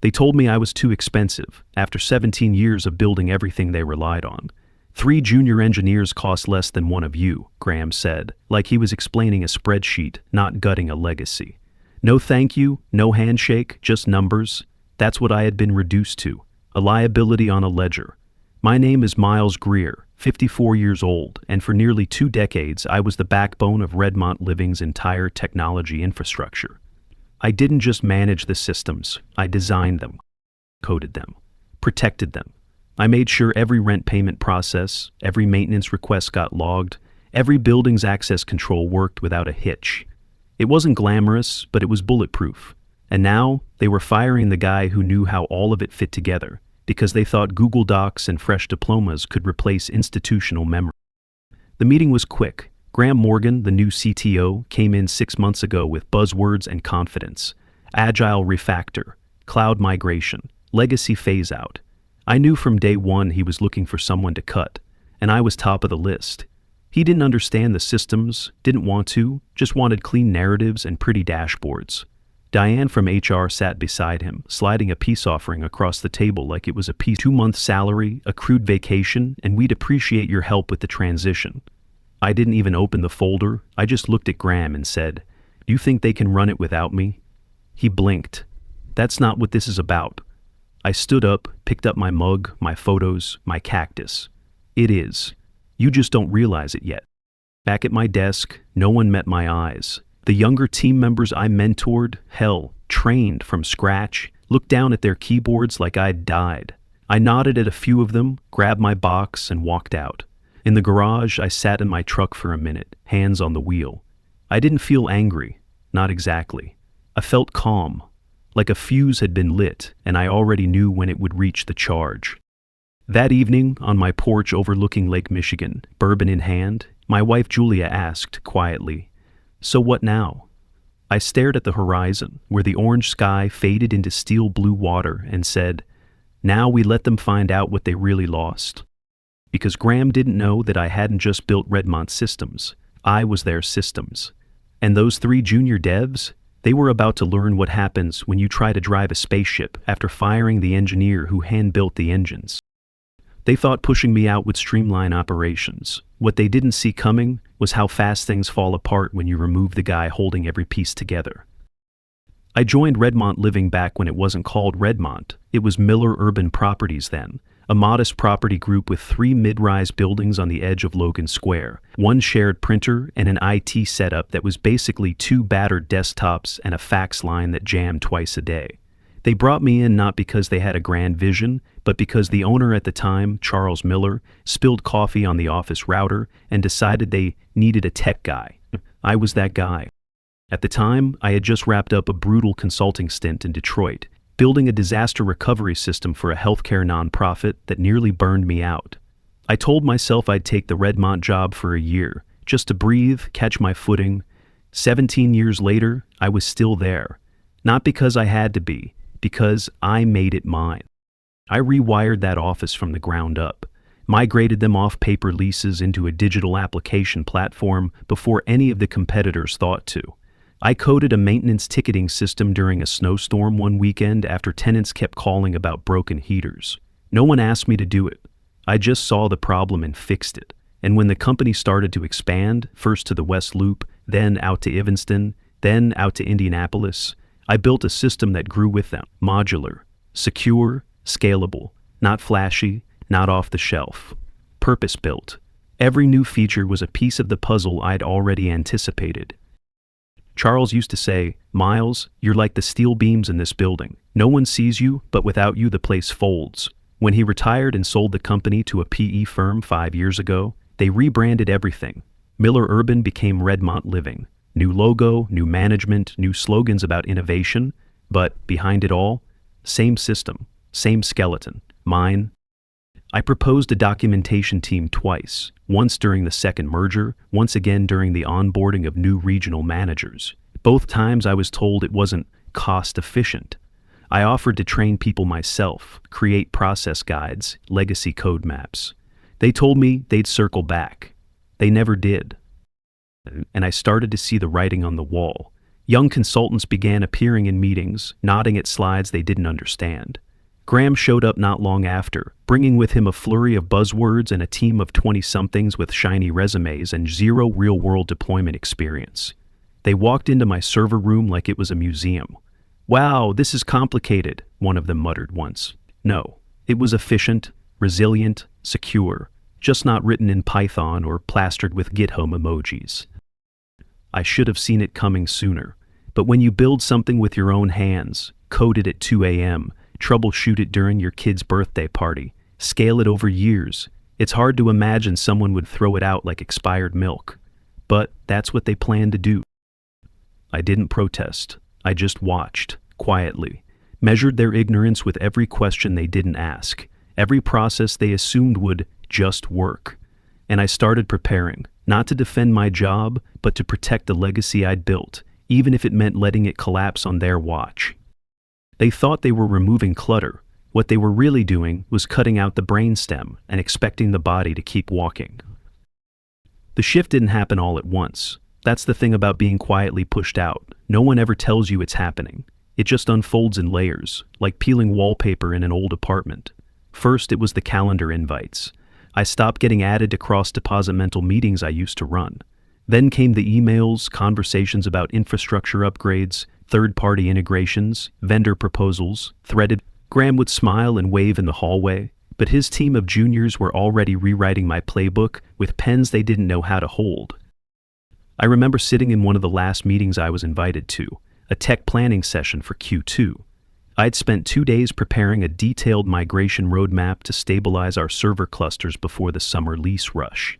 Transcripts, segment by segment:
They told me I was too expensive, after 17 years of building everything they relied on. 3 junior engineers cost less than one of you, Graham said, like he was explaining a spreadsheet, not gutting a legacy. No thank you, no handshake, just numbers. That's what I had been reduced to, a liability on a ledger. My name is Miles Greer, 54 years old, and for nearly 2 decades I was the backbone of Redmont Living's entire technology infrastructure. I didn't just manage the systems, I designed them, coded them, protected them. I made sure every rent payment process, every maintenance request got logged, every building's access control worked without a hitch. It wasn't glamorous, but it was bulletproof. And now, they were firing the guy who knew how all of it fit together, because they thought Google Docs and fresh diplomas could replace institutional memory. The meeting was quick. Graham Morgan, the new CTO, came in 6 months ago with buzzwords and confidence. Agile refactor, cloud migration, legacy phase-out. I knew from day one he was looking for someone to cut, and I was top of the list. He didn't understand the systems, didn't want to, just wanted clean narratives and pretty dashboards. Diane from HR sat beside him, sliding a peace offering across the table like it was a 2-month salary, accrued vacation, and we'd appreciate your help with the transition. I didn't even open the folder, I just looked at Graham and said, "Do you think they can run it without me?" He blinked. "That's not what this is about." I stood up, picked up my mug, my photos, my cactus. "It is. You just don't realize it yet." Back at my desk, no one met my eyes. The younger team members I mentored, trained from scratch, looked down at their keyboards like I'd died. I nodded at a few of them, grabbed my box, and walked out. In the garage, I sat in my truck for a minute, hands on the wheel. I didn't feel angry, not exactly. I felt calm, like a fuse had been lit, and I already knew when it would reach the charge. That evening, on my porch overlooking Lake Michigan, bourbon in hand, my wife Julia asked quietly, "So what now?" I stared at the horizon, where the orange sky faded into steel blue water, and said, "Now we let them find out what they really lost." Because Graham didn't know that I hadn't just built Redmont systems, I was their systems. And those 3 junior devs, they were about to learn what happens when you try to drive a spaceship after firing the engineer who hand-built the engines. They thought pushing me out would streamline operations. What they didn't see coming was how fast things fall apart when you remove the guy holding every piece together. I joined Redmont Living back when it wasn't called Redmont. It was Miller Urban Properties then, a modest property group with 3 mid-rise buildings on the edge of Logan Square, 1 shared printer, and an IT setup that was basically 2 battered desktops and a fax line that jammed twice a day. They brought me in not because they had a grand vision, but because the owner at the time, Charles Miller, spilled coffee on the office router and decided they needed a tech guy. I was that guy. At the time, I had just wrapped up a brutal consulting stint in Detroit, building a disaster recovery system for a healthcare nonprofit that nearly burned me out. I told myself I'd take the Redmont job for a year, just to breathe, catch my footing. 17 years later, I was still there. Not because I had to be, because I made it mine. I rewired that office from the ground up, migrated them off paper leases into a digital application platform before any of the competitors thought to. I coded a maintenance ticketing system during a snowstorm one weekend after tenants kept calling about broken heaters. No one asked me to do it. I just saw the problem and fixed it. And when the company started to expand, first to the West Loop, then out to Evanston, then out to Indianapolis, I built a system that grew with them. Modular, secure, scalable, not flashy, not off the shelf. Purpose-built. Every new feature was a piece of the puzzle I'd already anticipated. Charles used to say, "Miles, you're like the steel beams in this building. No one sees you, but without you the place folds." When he retired and sold the company to a PE firm 5 years ago, they rebranded everything. Miller Urban became Redmont Living. New logo, new management, new slogans about innovation, but behind it all, same system, same skeleton, mine. I proposed a documentation team twice, once during the second merger, once again during the onboarding of new regional managers. Both times I was told it wasn't cost efficient. I offered to train people myself, create process guides, legacy code maps. They told me they'd circle back. They never did. And I started to see the writing on the wall. Young consultants began appearing in meetings, nodding at slides they didn't understand. Graham showed up not long after, bringing with him a flurry of buzzwords and a team of 20-somethings with shiny resumes and zero real-world deployment experience. They walked into my server room like it was a museum. "Wow, this is complicated," one of them muttered once. No, it was efficient, resilient, secure, just not written in Python or plastered with GitHub emojis. I should have seen it coming sooner. But when you build something with your own hands, code it at 2 a.m., troubleshoot it during your kid's birthday party, scale it over years, it's hard to imagine someone would throw it out like expired milk. But that's what they planned to do. I didn't protest. I just watched, quietly, measured their ignorance with every question they didn't ask, every process they assumed would just work. And I started preparing, not to defend my job, but to protect the legacy I'd built, even if it meant letting it collapse on their watch. They thought they were removing clutter. What they were really doing was cutting out the brainstem and expecting the body to keep walking. The shift didn't happen all at once. That's the thing about being quietly pushed out. No one ever tells you it's happening. It just unfolds in layers, like peeling wallpaper in an old apartment. First, it was the calendar invites. I stopped getting added to cross-departmental meetings I used to run. Then came the emails, conversations about infrastructure upgrades, third-party integrations, vendor proposals, threaded. Graham would smile and wave in the hallway, but his team of juniors were already rewriting my playbook with pens they didn't know how to hold. I remember sitting in one of the last meetings I was invited to, a tech planning session for Q2. I'd spent 2 days preparing a detailed migration roadmap to stabilize our server clusters before the summer lease rush.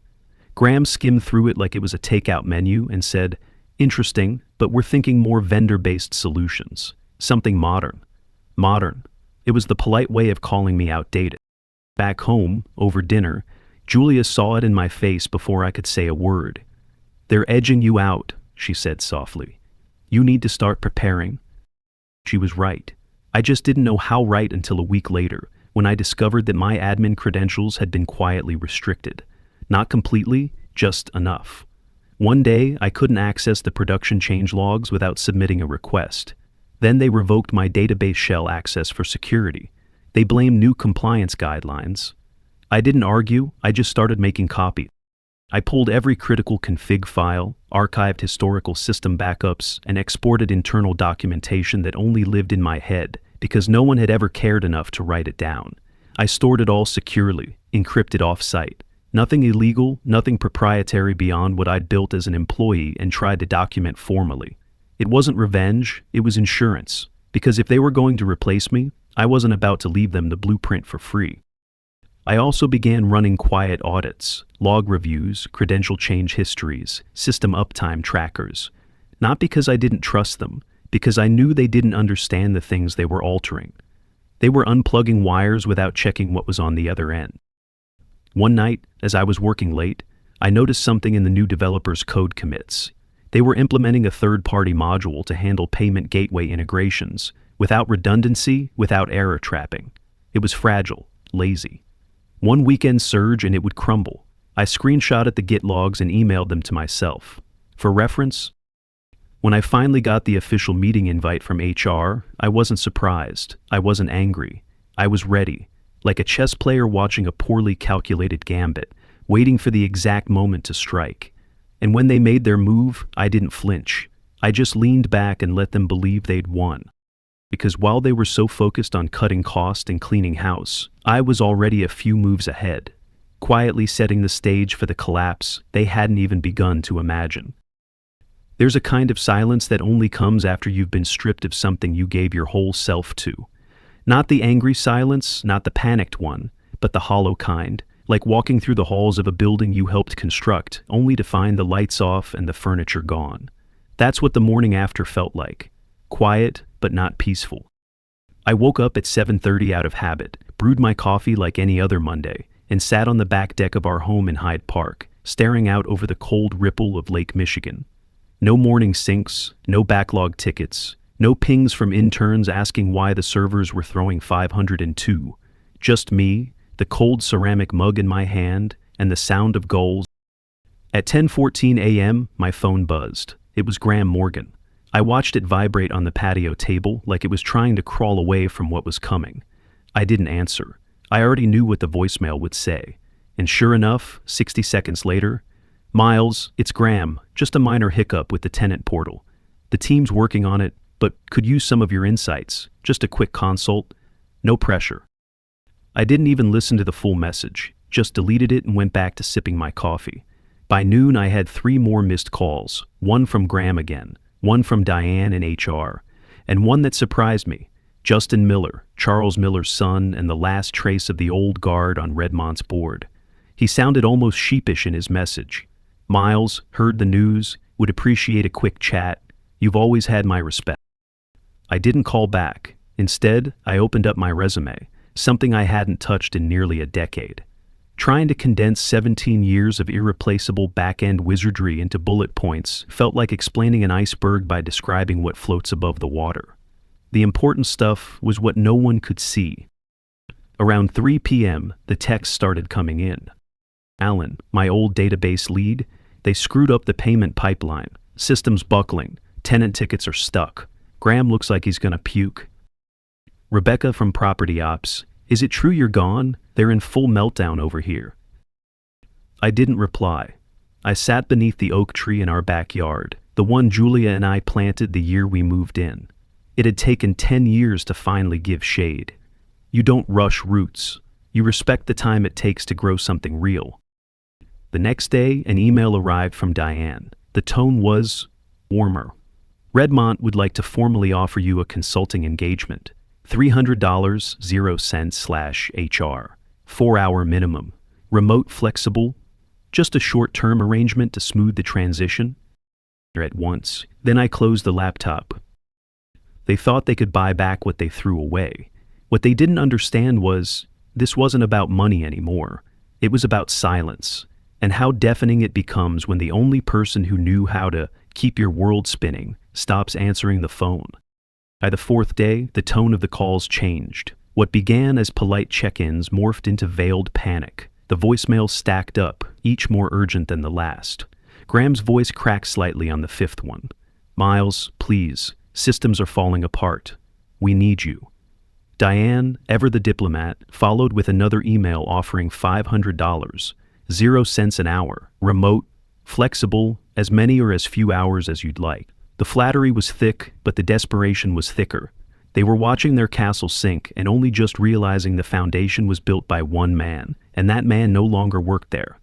Graham skimmed through it like it was a takeout menu and said, "Interesting, but we're thinking more vendor-based solutions. Something modern." Modern. It was the polite way of calling me outdated. Back home, over dinner, Julia saw it in my face before I could say a word. "They're edging you out," she said softly. "You need to start preparing." She was right. I just didn't know how right until a week later, when I discovered that my admin credentials had been quietly restricted. Not completely, just enough. One day, I couldn't access the production change logs without submitting a request. Then they revoked my database shell access for security. They blamed new compliance guidelines. I didn't argue, I just started making copies. I pulled every critical config file, archived historical system backups, and exported internal documentation that only lived in my head because no one had ever cared enough to write it down. I stored it all securely, encrypted off-site. Nothing illegal, nothing proprietary beyond what I'd built as an employee and tried to document formally. It wasn't revenge, it was insurance, because if they were going to replace me, I wasn't about to leave them the blueprint for free. I also began running quiet audits, log reviews, credential change histories, system uptime trackers. Not because I didn't trust them, because I knew they didn't understand the things they were altering. They were unplugging wires without checking what was on the other end. One night, as I was working late, I noticed something in the new developers' code commits. They were implementing a third-party module to handle payment gateway integrations, without redundancy, without error trapping. It was fragile, lazy. One weekend surge and it would crumble. I screenshotted the Git logs and emailed them to myself. For reference, when I finally got the official meeting invite from HR, I wasn't surprised. I wasn't angry. I was ready, like a chess player watching a poorly calculated gambit, waiting for the exact moment to strike. And when they made their move, I didn't flinch. I just leaned back and let them believe they'd won. Because while they were so focused on cutting cost and cleaning house, I was already a few moves ahead, quietly setting the stage for the collapse they hadn't even begun to imagine. There's a kind of silence that only comes after you've been stripped of something you gave your whole self to. Not the angry silence, not the panicked one, but the hollow kind, like walking through the halls of a building you helped construct, only to find the lights off and the furniture gone. That's what the morning after felt like. Quiet, but not peaceful. I woke up at 7:30 out of habit, brewed my coffee like any other Monday, and sat on the back deck of our home in Hyde Park, staring out over the cold ripple of Lake Michigan. No morning syncs, no backlog tickets, no pings from interns asking why the servers were throwing 502. Just me, the cold ceramic mug in my hand, and the sound of gulls. At 10:14 a.m., my phone buzzed. It was Graham Morgan. I watched it vibrate on the patio table like it was trying to crawl away from what was coming. I didn't answer. I already knew what the voicemail would say. And sure enough, 60 seconds later, "Miles, it's Graham, just a minor hiccup with the tenant portal. The team's working on it, but could use some of your insights. Just a quick consult. No pressure." I didn't even listen to the full message, just deleted it and went back to sipping my coffee. By noon, I had 3 more missed calls, one from Graham again, one from Diane in HR, and one that surprised me, Justin Miller, Charles Miller's son and the last trace of the old guard on Redmont's board. He sounded almost sheepish in his message. "Miles, heard the news, would appreciate a quick chat. You've always had my respect." I didn't call back. Instead, I opened up my resume, something I hadn't touched in nearly a decade. Trying to condense 17 years of irreplaceable back-end wizardry into bullet points felt like explaining an iceberg by describing what floats above the water. The important stuff was what no one could see. Around 3 p.m., the texts started coming in. "Alan, my old database lead, they screwed up the payment pipeline. System's buckling. Tenant tickets are stuck. Graham looks like he's gonna puke." "Rebecca from Property Ops, is it true you're gone? They're in full meltdown over here." I didn't reply. I sat beneath the oak tree in our backyard, the one Julia and I planted the year we moved in. It had taken 10 years to finally give shade. You don't rush roots. You respect the time it takes to grow something real. The next day, an email arrived from Diane. The tone was warmer. "Redmont would like to formally offer you a consulting engagement. $300, 0 cents /HR. 4-hour minimum. Remote flexible. Just a short-term arrangement to smooth the transition." At once. Then I closed the laptop. They thought they could buy back what they threw away. What they didn't understand was, this wasn't about money anymore. It was about silence, and how deafening it becomes when the only person who knew how to keep your world spinning stops answering the phone. By the 4th day, the tone of the calls changed. What began as polite check-ins morphed into veiled panic. The voicemails stacked up, each more urgent than the last. Graham's voice cracked slightly on the 5th one. "Miles, please. Systems are falling apart. We need you." Diane, ever the diplomat, followed with another email offering $500, 0 cents an hour, remote, flexible, as many or as few hours as you'd like. The flattery was thick, but the desperation was thicker. They were watching their castle sink and only just realizing the foundation was built by one man, and that man no longer worked there.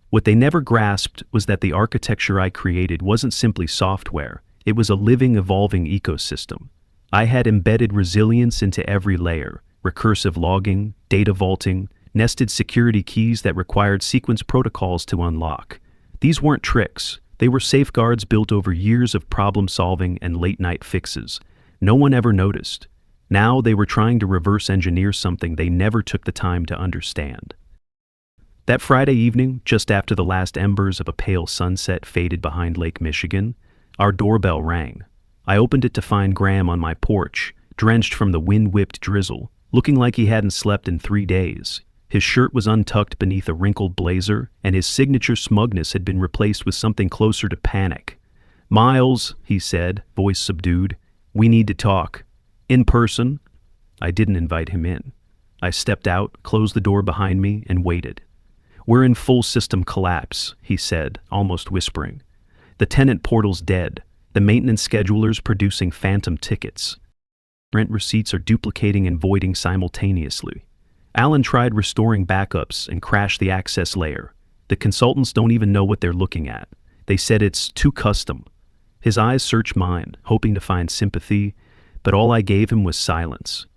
What they never grasped was that the architecture I created wasn't simply software. It was a living, evolving ecosystem. I had embedded resilience into every layer: recursive logging, data vaulting, nested security keys that required sequence protocols to unlock. These weren't tricks. They were safeguards built over years of problem-solving and late-night fixes. No one ever noticed. Now they were trying to reverse engineer something they never took the time to understand. That Friday evening, just after the last embers of a pale sunset faded behind Lake Michigan, our doorbell rang. I opened it to find Graham on my porch, drenched from the wind-whipped drizzle, looking like he hadn't slept in 3 days. His shirt was untucked beneath a wrinkled blazer, and his signature smugness had been replaced with something closer to panic. "Miles," he said, voice subdued, "we need to talk. In person?" I didn't invite him in. I stepped out, closed the door behind me, and waited. "We're in full system collapse," he said, almost whispering. "The tenant portal's dead. The maintenance scheduler's producing phantom tickets. Rent receipts are duplicating and voiding simultaneously. Alan tried restoring backups and crashed the access layer. The consultants don't even know what they're looking at. They said it's too custom." His eyes searched mine, hoping to find sympathy, but all I gave him was silence.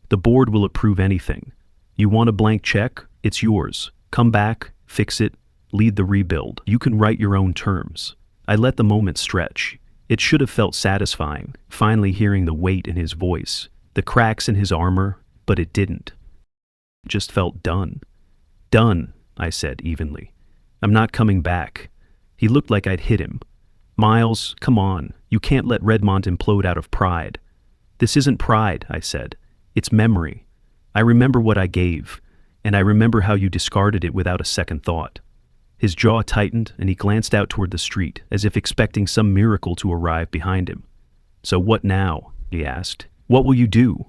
"The board will approve anything. You want a blank check? It's yours. Come back, fix it, lead the rebuild. You can write your own terms." I let the moment stretch. It should have felt satisfying, finally hearing the weight in his voice, the cracks in his armor, but it didn't. It just felt done. "Done," I said evenly. "I'm not coming back." He looked like I'd hit him. "Miles, come on. You can't let Redmont implode out of pride." "This isn't pride," I said. "It's memory. I remember what I gave, and I remember how you discarded it without a second thought." His jaw tightened and he glanced out toward the street, as if expecting some miracle to arrive behind him. "So what now?" he asked. "What will you do?"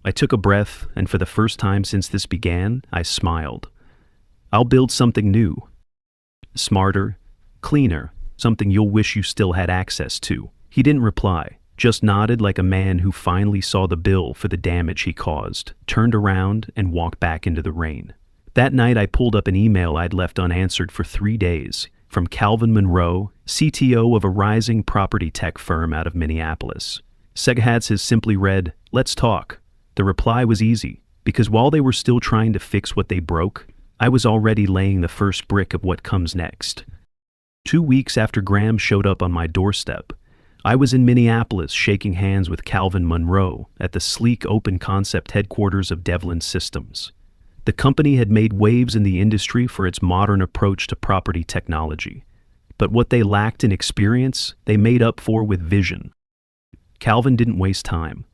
I took a breath, and for the first time since this began, I smiled. "I'll build something new. Smarter, cleaner, something you'll wish you still had access to." He didn't reply, just nodded like a man who finally saw the bill for the damage he caused, turned around, and walked back into the rain. That night I pulled up an email I'd left unanswered for 3 days, from Calvin Monroe, CTO of a rising property tech firm out of Minneapolis. Seghads simply read, "Let's talk." The reply was easy, because while they were still trying to fix what they broke, I was already laying the first brick of what comes next. 2 weeks after Graham showed up on my doorstep, I was in Minneapolis shaking hands with Calvin Monroe at the sleek open concept headquarters of Devlin Systems. The company had made waves in the industry for its modern approach to property technology. But what they lacked in experience, they made up for with vision. Calvin didn't waste time.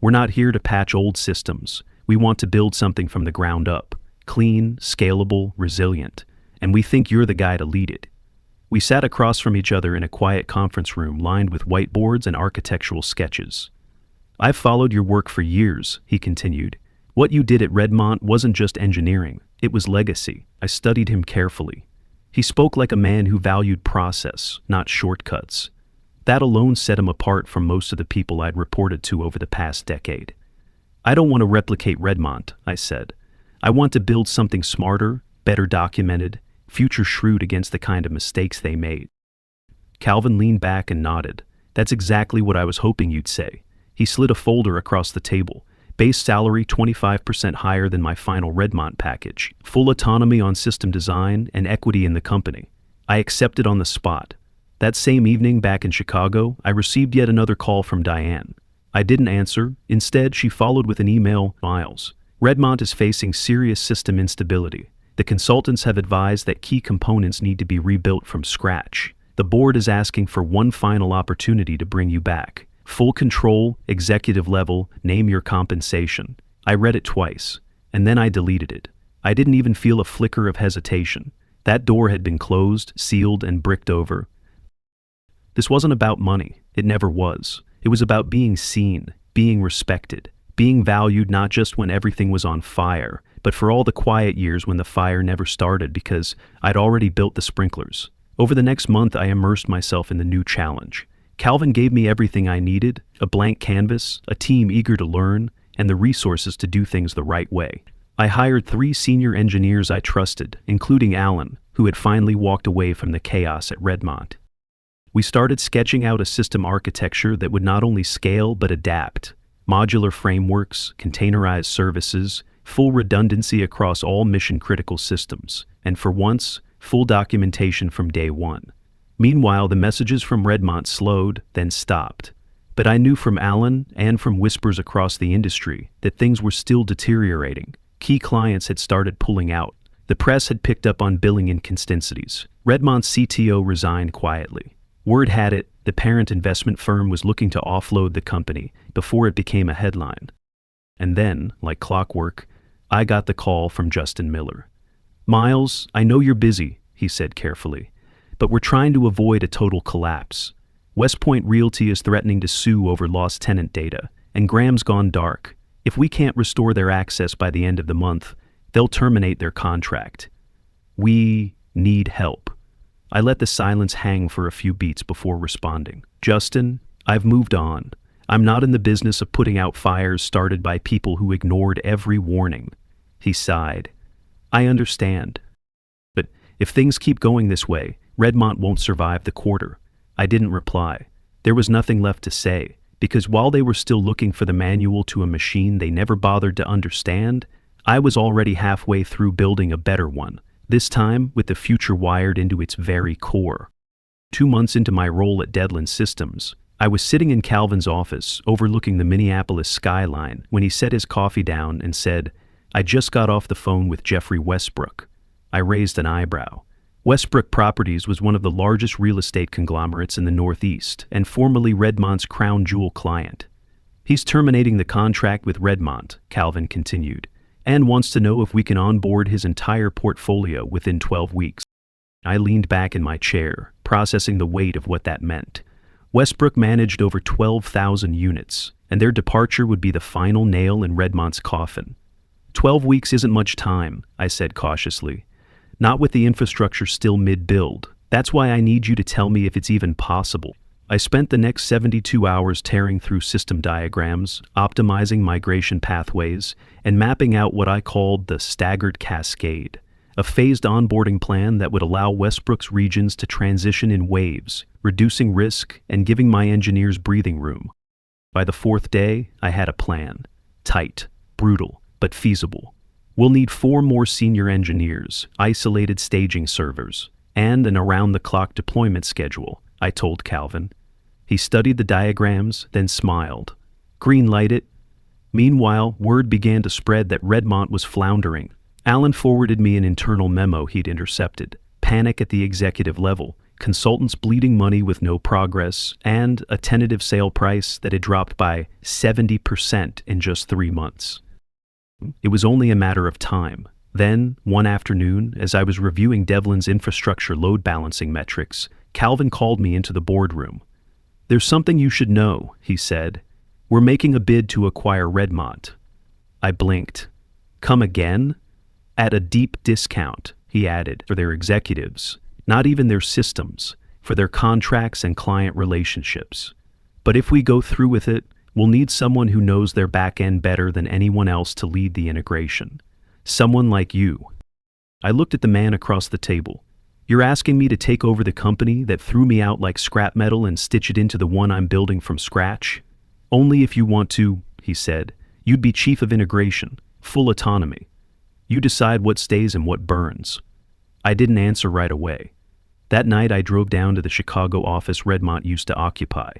"We're not here to patch old systems. We want to build something from the ground up, clean, scalable, resilient, and we think you're the guy to lead it." We sat across from each other in a quiet conference room lined with whiteboards and architectural sketches. "I've followed your work for years," he continued. "What you did at Redmont wasn't just engineering, it was legacy." I studied him carefully. He spoke like a man who valued process, not shortcuts. That alone set him apart from most of the people I'd reported to over the past decade. "I don't want to replicate Redmont," I said. "I want to build something smarter, better documented, future-shrewd against the kind of mistakes they made." Calvin leaned back and nodded. "That's exactly what I was hoping you'd say." He slid a folder across the table. "Base salary 25% higher than my final Redmont package. Full autonomy on system design and equity in the company." I accepted on the spot. That same evening back in Chicago, I received yet another call from Diane. I didn't answer. Instead, she followed with an email, "Miles, Redmont is facing serious system instability. The consultants have advised that key components need to be rebuilt from scratch. The board is asking for one final opportunity to bring you back. Full control, executive level, name your compensation." I read it twice, and then I deleted it. I didn't even feel a flicker of hesitation. That door had been closed, sealed, and bricked over. This wasn't about money. It never was. It was about being seen, being respected, being valued not just when everything was on fire, but for all the quiet years when the fire never started because I'd already built the sprinklers. Over the next month, I immersed myself in the new challenge. Calvin gave me everything I needed: a blank canvas, a team eager to learn, and the resources to do things the right way. I hired 3 senior engineers I trusted, including Alan, who had finally walked away from the chaos at Redmont. We started sketching out a system architecture that would not only scale but adapt. Modular frameworks, containerized services, full redundancy across all mission-critical systems, and for once, full documentation from day one. Meanwhile, the messages from Redmont slowed, then stopped. But I knew from Alan and from whispers across the industry that things were still deteriorating. Key clients had started pulling out. The press had picked up on billing inconsistencies. Redmont's CTO resigned quietly. Word had it, the parent investment firm was looking to offload the company before it became a headline. And then, like clockwork, I got the call from Justin Miller. "Miles, I know you're busy," he said carefully, "but we're trying to avoid a total collapse. West Point Realty is threatening to sue over lost tenant data, and Graham's gone dark. If we can't restore their access by the end of the month, they'll terminate their contract. We need help." I let the silence hang for a few beats before responding. "Justin, I've moved on. I'm not in the business of putting out fires started by people who ignored every warning." He sighed. "I understand. But if things keep going this way, Redmont won't survive the quarter." I didn't reply. There was nothing left to say, because while they were still looking for the manual to a machine they never bothered to understand, I was already halfway through building a better one, this time with the future wired into its very core. 2 months into my role at Devlin Systems, I was sitting in Calvin's office overlooking the Minneapolis skyline when he set his coffee down and said, "I just got off the phone with Jeffrey Westbrook." I raised an eyebrow. Westbrook Properties was one of the largest real estate conglomerates in the Northeast and formerly Redmont's crown jewel client. "He's terminating the contract with Redmont," Calvin continued, "and wants to know if we can onboard his entire portfolio within 12 weeks. I leaned back in my chair, processing the weight of what that meant. Westbrook managed over 12,000 units, and their departure would be the final nail in Redmont's coffin. 12 weeks isn't much time, I said cautiously. Not with the infrastructure still mid-build. That's why I need you to tell me if it's even possible. I spent the next 72 hours tearing through system diagrams, optimizing migration pathways, and mapping out what I called the staggered cascade, a phased onboarding plan that would allow Westbrook's regions to transition in waves, reducing risk and giving my engineers breathing room. By the fourth day, I had a plan. Tight, brutal, but feasible. We'll need 4 more senior engineers, isolated staging servers, and an around-the-clock deployment schedule, I told Calvin. He studied the diagrams, then smiled. Green-light it. Meanwhile, word began to spread that Redmont was floundering. Alan forwarded me an internal memo he'd intercepted. Panic at the executive level, consultants bleeding money with no progress, and a tentative sale price that had dropped by 70% in just 3 months. It was only a matter of time. Then, one afternoon, as I was reviewing Devlin's infrastructure load balancing metrics, Calvin called me into the boardroom. "There's something you should know," he said. "We're making a bid to acquire Redmont." I blinked. "Come again?" "At a deep discount," he added, "for their executives. Not even their systems, for their contracts and client relationships. But if we go through with it, we'll need someone who knows their back end better than anyone else to lead the integration. Someone like you." I looked at the man across the table. "You're asking me to take over the company that threw me out like scrap metal and stitch it into the one I'm building from scratch? Only if you want to," he said. "You'd be chief of integration, full autonomy. You decide what stays and what burns." I didn't answer right away. That night I drove down to the Chicago office Redmont used to occupy.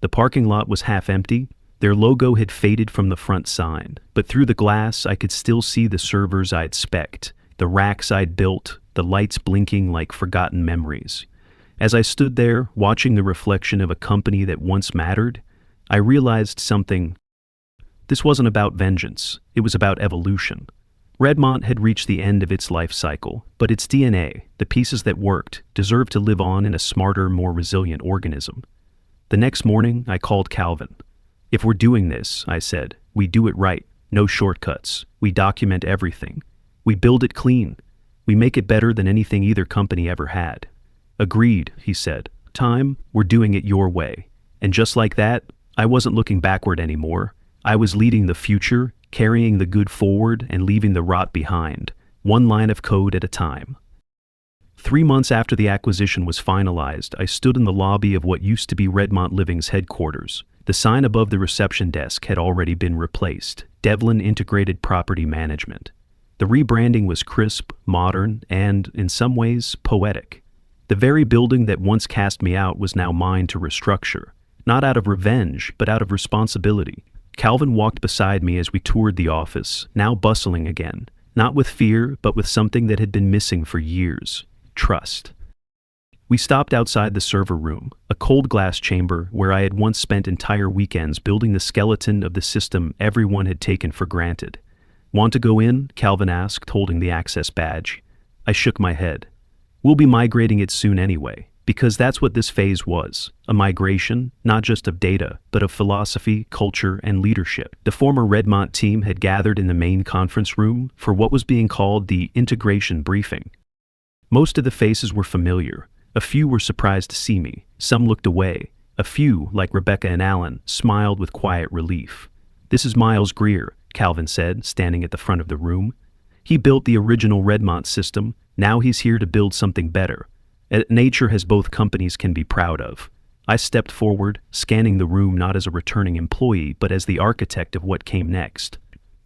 The parking lot was half empty. Their logo had faded from the front sign, but through the glass I could still see the servers I'd spec'd, the racks I'd built, the lights blinking like forgotten memories. As I stood there, watching the reflection of a company that once mattered, I realized something. This wasn't about vengeance, it was about evolution. Redmont had reached the end of its life cycle, but its DNA, the pieces that worked, deserved to live on in a smarter, more resilient organism. The next morning, I called Calvin. "If we're doing this," I said, "we do it right. No shortcuts. We document everything. We build it clean. We make it better than anything either company ever had." "Agreed," he said. "Time, we're doing it your way." And just like that, I wasn't looking backward anymore. I was leading the future, carrying the good forward and leaving the rot behind, one line of code at a time. 3 months after the acquisition was finalized, I stood in the lobby of what used to be Redmont Living's headquarters. The sign above the reception desk had already been replaced, Devlin Integrated Property Management. The rebranding was crisp, modern, and, in some ways, poetic. The very building that once cast me out was now mine to restructure, not out of revenge, but out of responsibility. Calvin walked beside me as we toured the office, now bustling again, not with fear, but with something that had been missing for years: trust. We stopped outside the server room, a cold glass chamber where I had once spent entire weekends building the skeleton of the system everyone had taken for granted. "Want to go in?" Calvin asked, holding the access badge. I shook my head. "We'll be migrating it soon anyway, because that's what this phase was, a migration, not just of data, but of philosophy, culture, and leadership." The former Redmont team had gathered in the main conference room for what was being called the integration briefing. Most of the faces were familiar. A few were surprised to see me. Some looked away. A few, like Rebecca and Alan, smiled with quiet relief. "This is Miles Greer," Calvin said, standing at the front of the room. "He built the original Redmont system. Now he's here to build something better. Nature has both companies can be proud of." I stepped forward, scanning the room not as a returning employee, but as the architect of what came next.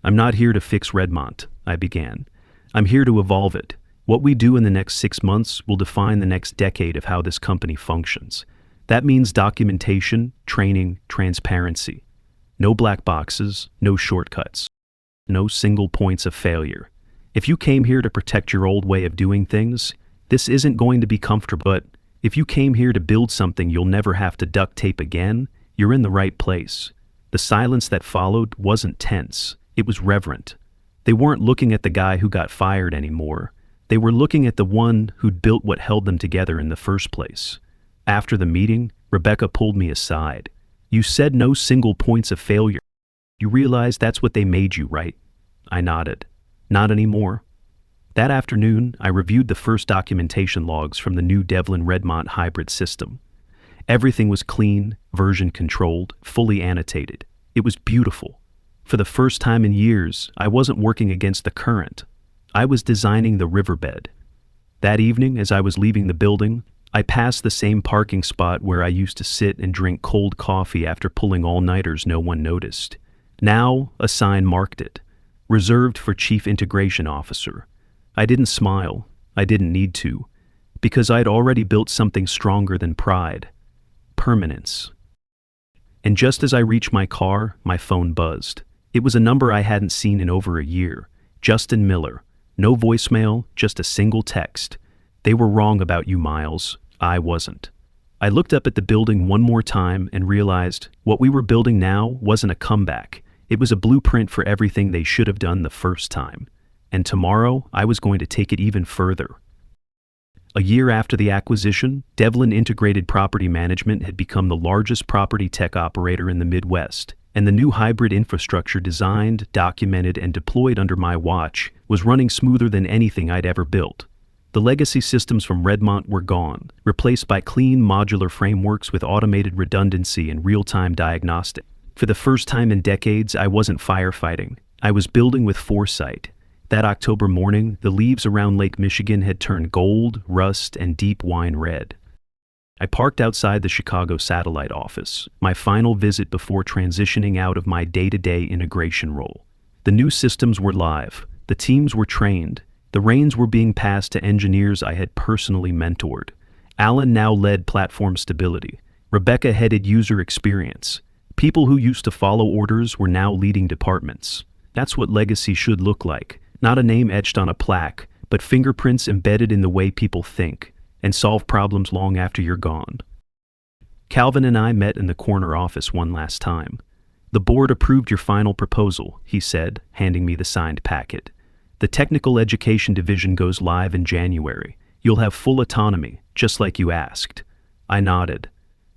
"I'm not here to fix Redmont," I began. "I'm here to evolve it. What we do in the next 6 months will define the next decade of how this company functions. That means documentation, training, transparency. No black boxes, no shortcuts. No single points of failure. If you came here to protect your old way of doing things, this isn't going to be comfortable. But if you came here to build something you'll never have to duct tape again, you're in the right place." The silence that followed wasn't tense. It was reverent. They weren't looking at the guy who got fired anymore. They were looking at the one who'd built what held them together in the first place. After the meeting, Rebecca pulled me aside. You said no single points of failure. You realize that's what they made you, right? I nodded. Not anymore. That afternoon, I reviewed the first documentation logs from the new Devlin Redmont hybrid system. Everything was clean, version controlled, fully annotated. It was beautiful. For the first time in years, I wasn't working against the current. I was designing the riverbed. That evening, as I was leaving the building, I passed the same parking spot where I used to sit and drink cold coffee after pulling all-nighters no one noticed. Now, a sign marked it. Reserved for Chief Integration Officer. I didn't smile. I didn't need to. Because I'd already built something stronger than pride. Permanence. And just as I reached my car, my phone buzzed. It was a number I hadn't seen in over a year. Justin Miller. No voicemail, just a single text. They were wrong about you, Miles. I wasn't. I looked up at the building one more time and realized what we were building now wasn't a comeback. It was a blueprint for everything they should have done the first time. And tomorrow, I was going to take it even further. A year after the acquisition, Devlin Integrated Property Management had become the largest property tech operator in the Midwest, and the new hybrid infrastructure designed, documented, and deployed under my watch was running smoother than anything I'd ever built. The legacy systems from Redmont were gone, replaced by clean modular frameworks with automated redundancy and real-time diagnostic. For the first time in decades, I wasn't firefighting. I was building with foresight. That October morning, the leaves around Lake Michigan had turned gold, rust, and deep wine red. I parked outside the Chicago satellite office, my final visit before transitioning out of my day-to-day integration role. The new systems were live. The teams were trained. The reins were being passed to engineers I had personally mentored. Alan now led platform stability. Rebecca headed user experience. People who used to follow orders were now leading departments. That's what legacy should look like. Not a name etched on a plaque, but fingerprints embedded in the way people think and solve problems long after you're gone. Calvin and I met in the corner office one last time. The board approved your final proposal, he said, handing me the signed packet. The technical education division goes live in January. You'll have full autonomy, just like you asked. I nodded.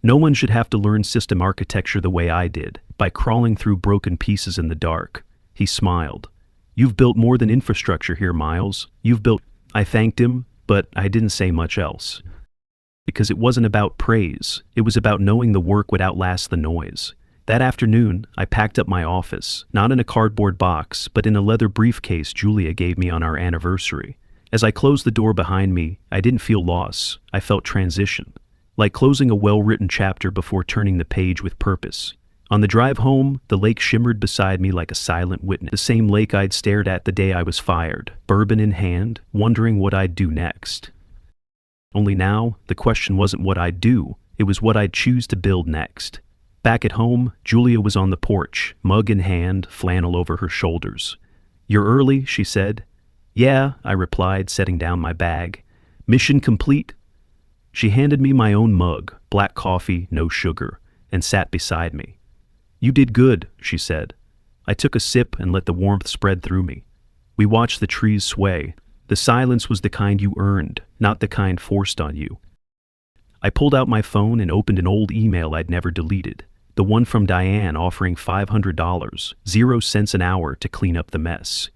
No one should have to learn system architecture the way I did, by crawling through broken pieces in the dark. He smiled. You've built more than infrastructure here, Miles. You've built... I thanked him, but I didn't say much else. Because it wasn't about praise. It was about knowing the work would outlast the noise. That afternoon, I packed up my office, not in a cardboard box, but in a leather briefcase Julia gave me on our anniversary. As I closed the door behind me, I didn't feel loss. I felt transition. Like closing a well-written chapter before turning the page with purpose. On the drive home, the lake shimmered beside me like a silent witness. The same lake I'd stared at the day I was fired, bourbon in hand, wondering what I'd do next. Only now, the question wasn't what I'd do, it was what I'd choose to build next. Back at home, Julia was on the porch, mug in hand, flannel over her shoulders. You're early, she said. Yeah, I replied, setting down my bag. Mission complete? She handed me my own mug, black coffee, no sugar, and sat beside me. You did good, she said. I took a sip and let the warmth spread through me. We watched the trees sway. The silence was the kind you earned, not the kind forced on you. I pulled out my phone and opened an old email I'd never deleted. The one from Diane offering $500, 0 cents an hour to clean up the mess.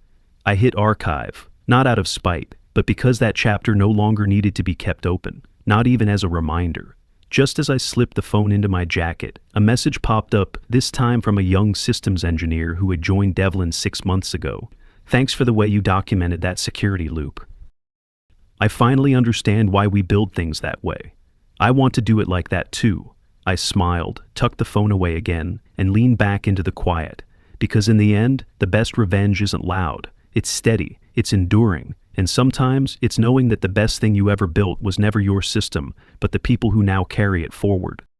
I hit archive, not out of spite, but because that chapter no longer needed to be kept open, not even as a reminder. Just as I slipped the phone into my jacket, a message popped up, this time from a young systems engineer who had joined Devlin 6 months ago. Thanks for the way you documented that security loop. I finally understand why we build things that way. I want to do it like that too. I smiled, tucked the phone away again, and leaned back into the quiet. Because in the end, the best revenge isn't loud. It's steady, it's enduring, and sometimes it's knowing that the best thing you ever built was never your system, but the people who now carry it forward.